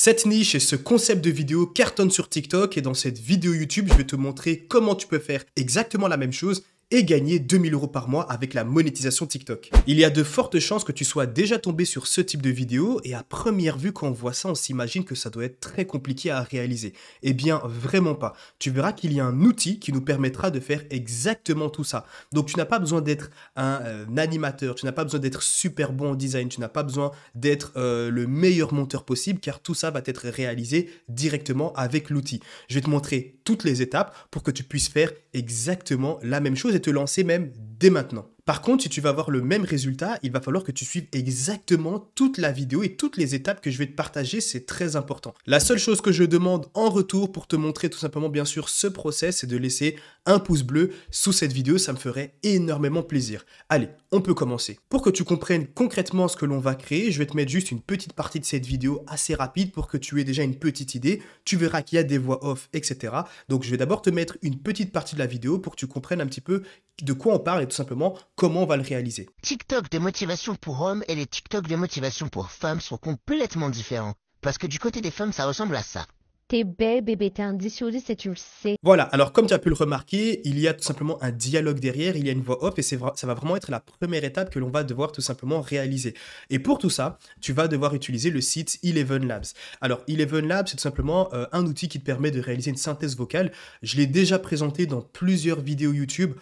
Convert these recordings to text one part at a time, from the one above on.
Cette niche et ce concept de vidéo cartonne sur TikTok et dans cette vidéo YouTube, je vais te montrer comment tu peux faire exactement la même chose et gagner 2000 € par mois avec la monétisation TikTok. Il y a de fortes chances que tu sois déjà tombé sur ce type de vidéo et à première vue, quand on voit ça, on s'imagine que ça doit être très compliqué à réaliser. Eh bien, vraiment pas. Tu verras qu'il y a un outil qui nous permettra de faire exactement tout ça. Donc, tu n'as pas besoin d'être un animateur, tu n'as pas besoin d'être super bon en design, tu n'as pas besoin d'être le meilleur monteur possible car tout ça va être réalisé directement avec l'outil. Je vais te montrer toutes les étapes pour que tu puisses faire exactement la même chose et te lancer même dès maintenant. Par contre, si tu vas avoir le même résultat, il va falloir que tu suives exactement toute la vidéo et toutes les étapes que je vais te partager, c'est très important. La seule chose que je demande en retour pour te montrer tout simplement bien sûr ce process, c'est de laisser un pouce bleu sous cette vidéo, ça me ferait énormément plaisir. Allez, on peut commencer. Pour que tu comprennes concrètement ce que l'on va créer, je vais te mettre juste une petite partie de cette vidéo assez rapide pour que tu aies déjà une petite idée. Tu verras qu'il y a des voix off, etc. Donc je vais d'abord te mettre une petite partie de la vidéo pour que tu comprennes un petit peu de quoi on parle et tout simplement comment on va le réaliser. TikTok de motivation pour hommes et les TikTok de motivation pour femmes sont complètement différents. Parce que du côté des femmes, ça ressemble à ça. T'es belle, bébé, t'es un 10 sur 10 et tu le sais. Voilà, alors comme tu as pu le remarquer, il y a tout simplement un dialogue derrière, il y a une voix off et ça va vraiment être la première étape que l'on va devoir tout simplement réaliser. Et pour tout ça, tu vas devoir utiliser le site Eleven Labs. Alors Eleven Labs, c'est tout simplement un outil qui te permet de réaliser une synthèse vocale. Je l'ai déjà présenté dans plusieurs vidéos YouTube.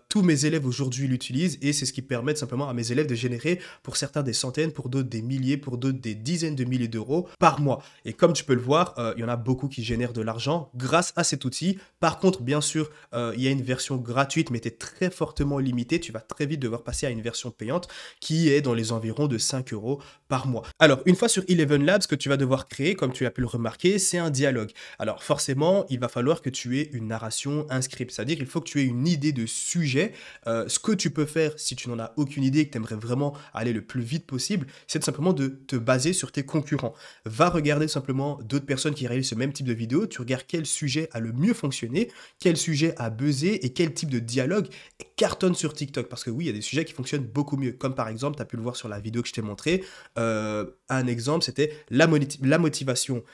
Tous mes élèves aujourd'hui l'utilisent et c'est ce qui permet tout simplement à mes élèves de générer pour certains des centaines, pour d'autres des milliers, pour d'autres des dizaines de milliers d'euros par mois. Et comme tu peux le voir, il y en a beaucoup qui génèrent de l'argent grâce à cet outil. Par contre, bien sûr, il y a une version gratuite, mais tu es très fortement limité. Tu vas très vite devoir passer à une version payante qui est dans les environs de 5 € par mois. Alors, une fois sur Eleven Labs, ce que tu vas devoir créer, comme tu as pu le remarquer, c'est un dialogue. Alors, forcément, il va falloir que tu aies une narration, un script. C'est-à-dire qu'il faut que tu aies une idée de sujet. Ce que tu peux faire, si tu n'en as aucune idée et que tu aimerais vraiment aller le plus vite possible, c'est tout simplement de te baser sur tes concurrents. Va regarder tout simplement d'autres personnes qui réalisent ce même type de vidéo, tu regardes quel sujet a le mieux fonctionné, quel sujet a buzzé et quel type de dialogue cartonne sur TikTok. Parce que oui, il y a des sujets qui fonctionnent beaucoup mieux. Comme par exemple, tu as pu le voir sur la vidéo que je t'ai montré. Un exemple, c'était la motivation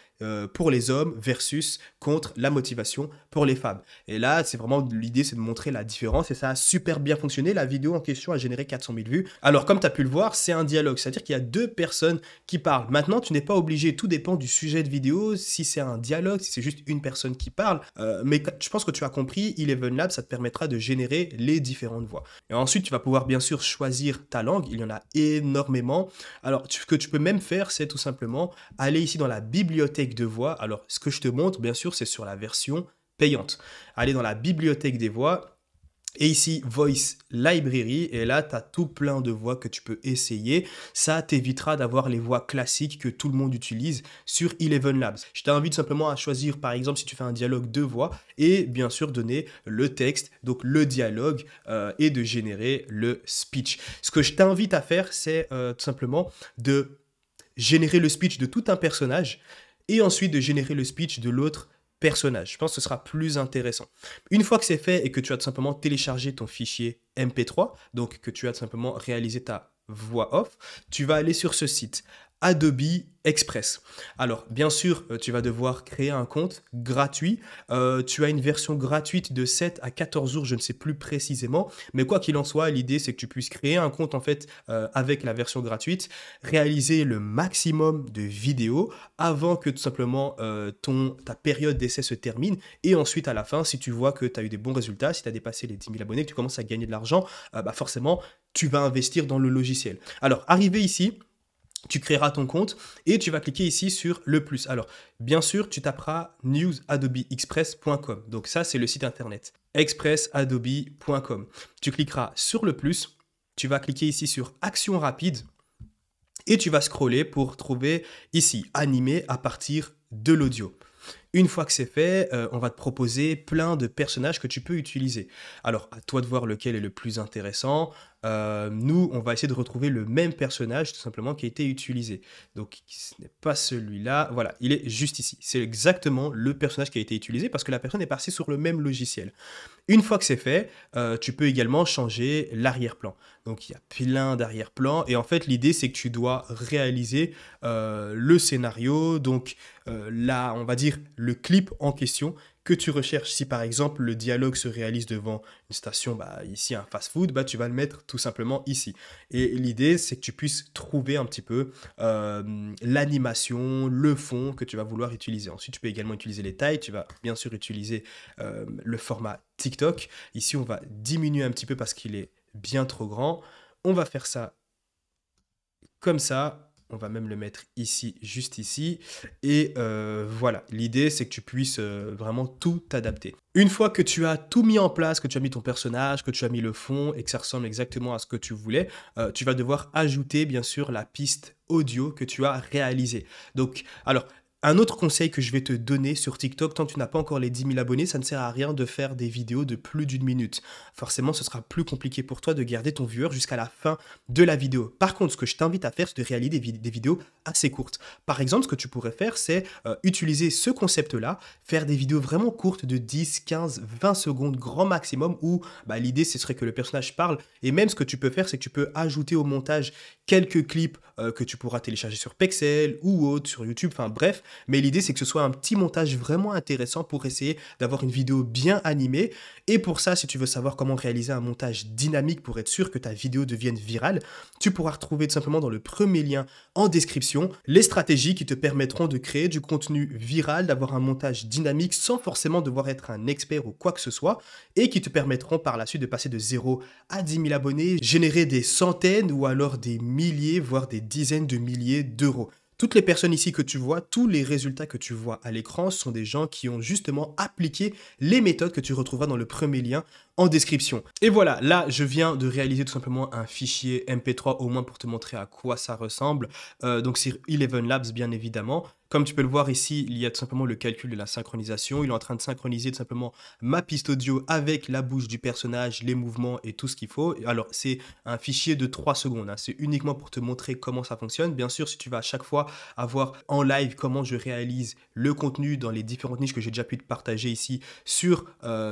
pour les hommes versus contre la motivation pour les femmes. Et là, c'est vraiment l'idée, c'est de montrer la différence et ça a super bien fonctionné. La vidéo en question a généré 400 000 vues. Alors, comme tu as pu le voir, c'est un dialogue. C'est-à-dire qu'il y a deux personnes qui parlent. Maintenant, tu n'es pas obligé, tout dépend du sujet de vidéo, si c'est un dialogue, si c'est juste une personne qui parle. Mais je pense que tu as compris, Eleven Labs, ça te permettra de générer les différentes voix. Et ensuite, tu vas pouvoir bien sûr choisir ta langue. Il y en a énormément. Alors, ce que tu peux même faire, c'est tout simplement aller ici dans la bibliothèque de voix. Alors, ce que je te montre, bien sûr, c'est sur la version payante. Aller dans la bibliothèque des voix. Et ici, Voice Library, et là, tu as tout plein de voix que tu peux essayer. Ça t'évitera d'avoir les voix classiques que tout le monde utilise sur Eleven Labs. Je t'invite simplement à choisir, par exemple, si tu fais un dialogue de voix, et bien sûr donner le texte, donc le dialogue, et de générer le speech. Ce que je t'invite à faire, c'est tout simplement de générer le speech de tout un personnage, et ensuite de générer le speech de l'autre personnage. Je pense que ce sera plus intéressant. Une fois que c'est fait et que tu as tout simplement téléchargé ton fichier MP3, donc que tu as tout simplement réalisé ta voix off, tu vas aller sur ce site, Adobe Express. Alors, bien sûr, tu vas devoir créer un compte gratuit. Tu as une version gratuite de 7 à 14 jours, je ne sais plus précisément. Mais quoi qu'il en soit, l'idée, c'est que tu puisses créer un compte, en fait, avec la version gratuite, réaliser le maximum de vidéos avant que, tout simplement, ta période d'essai se termine. Et ensuite, à la fin, si tu vois que tu as eu des bons résultats, si tu as dépassé les 10 000 abonnés, que tu commences à gagner de l'argent, forcément, tu vas investir dans le logiciel. Alors, arrivé ici, tu créeras ton compte et tu vas cliquer ici sur le plus. Alors, bien sûr, tu taperas newsadobeexpress.com. Donc ça, c'est le site internet. expressadobe.com. Tu cliqueras sur le plus. Tu vas cliquer ici sur Action rapide et tu vas scroller pour trouver ici animé à partir de l'audio. Une fois que c'est fait, on va te proposer plein de personnages que tu peux utiliser. Alors, à toi de voir lequel est le plus intéressant. nous, on va essayer de retrouver le même personnage, tout simplement, qui a été utilisé. Donc, ce n'est pas celui-là. Voilà, il est juste ici. C'est exactement le personnage qui a été utilisé parce que la personne est passée sur le même logiciel. Une fois que c'est fait, tu peux également changer l'arrière-plan. Donc, il y a plein d'arrière-plans. Et en fait, l'idée, c'est que tu dois réaliser le scénario. Donc, là, on va dire le clip en question que tu recherches. Si par exemple le dialogue se réalise devant une station, bah, ici un fast-food, bah, tu vas le mettre tout simplement ici. Et l'idée, c'est que tu puisses trouver un petit peu l'animation, le fond que tu vas vouloir utiliser. Ensuite, tu peux également utiliser les tailles. Tu vas bien sûr utiliser le format TikTok. Ici, on va diminuer un petit peu parce qu'il est bien trop grand. On va faire ça comme ça. On va même le mettre ici, juste ici. Et voilà, l'idée, c'est que tu puisses vraiment tout adapter. Une fois que tu as tout mis en place, que tu as mis ton personnage, que tu as mis le fond et que ça ressemble exactement à ce que tu voulais, tu vas devoir ajouter, bien sûr, la piste audio que tu as réalisée. Donc, alors, un autre conseil que je vais te donner sur TikTok, tant que tu n'as pas encore les 10 000 abonnés, ça ne sert à rien de faire des vidéos de plus d'une minute. Forcément, ce sera plus compliqué pour toi de garder ton viewer jusqu'à la fin de la vidéo. Par contre, ce que je t'invite à faire, c'est de réaliser des vidéos assez courtes. Par exemple, ce que tu pourrais faire, c'est utiliser ce concept-là, faire des vidéos vraiment courtes de 10, 15, 20 secondes, grand maximum, où bah, l'idée, ce serait que le personnage parle. Et même, ce que tu peux faire, c'est que tu peux ajouter au montage quelques clips que tu pourras télécharger sur Pexel ou autre, sur YouTube, enfin bref. Mais l'idée, c'est que ce soit un petit montage vraiment intéressant pour essayer d'avoir une vidéo bien animée. Et pour ça, si tu veux savoir comment réaliser un montage dynamique pour être sûr que ta vidéo devienne virale, tu pourras retrouver tout simplement dans le premier lien en description les stratégies qui te permettront de créer du contenu viral, d'avoir un montage dynamique sans forcément devoir être un expert ou quoi que ce soit, et qui te permettront par la suite de passer de 0 à 10 000 abonnés, générer des centaines ou alors des milliers, voire des dizaines de milliers d'euros. Toutes les personnes ici que tu vois, tous les résultats que tu vois à l'écran sont des gens qui ont justement appliqué les méthodes que tu retrouveras dans le premier lien en description. Et voilà, là, je viens de réaliser tout simplement un fichier MP3 au moins pour te montrer à quoi ça ressemble. Donc, c'est Eleven Labs, bien évidemment. Comme tu peux le voir ici, il y a tout simplement le calcul de la synchronisation. Il est en train de synchroniser tout simplement ma piste audio avec la bouche du personnage, les mouvements et tout ce qu'il faut. Alors, c'est un fichier de 3 secondes. Hein. C'est uniquement pour te montrer comment ça fonctionne. Bien sûr, si tu vas à chaque fois avoir en live comment je réalise le contenu dans les différentes niches que j'ai déjà pu te partager ici sur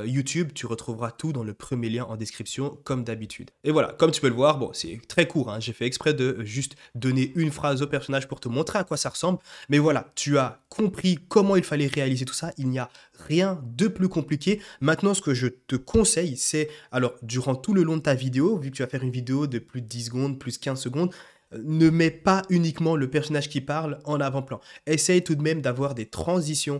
YouTube, tu retrouveras tout dans le premier lien en description comme d'habitude. Et voilà, comme tu peux le voir, bon, c'est très court. Hein. J'ai fait exprès de juste donner une phrase au personnage pour te montrer à quoi ça ressemble. Mais voilà, tu as compris comment il fallait réaliser tout ça. Il n'y a rien de plus compliqué. Maintenant, ce que je te conseille, c'est, alors, durant tout le long de ta vidéo, vu que tu vas faire une vidéo de plus de 10 secondes, plus 15 secondes, ne mets pas uniquement le personnage qui parle en avant-plan. Essaye tout de même d'avoir des transitions,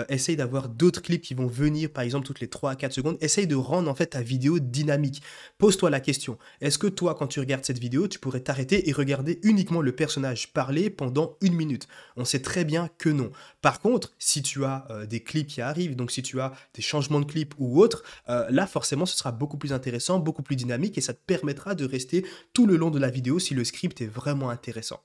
essaye d'avoir d'autres clips qui vont venir, par exemple, toutes les 3 à 4 secondes. Essaye de rendre en fait ta vidéo dynamique. Pose-toi la question, est-ce que toi, quand tu regardes cette vidéo, tu pourrais t'arrêter et regarder uniquement le personnage parler pendant 1 minute? On sait très bien que non. Par contre, si tu as des clips qui arrivent, donc si tu as des changements de clips ou autres, là, forcément, ce sera beaucoup plus intéressant, beaucoup plus dynamique et ça te permettra de rester tout le long de la vidéo si le script est vraiment intéressant.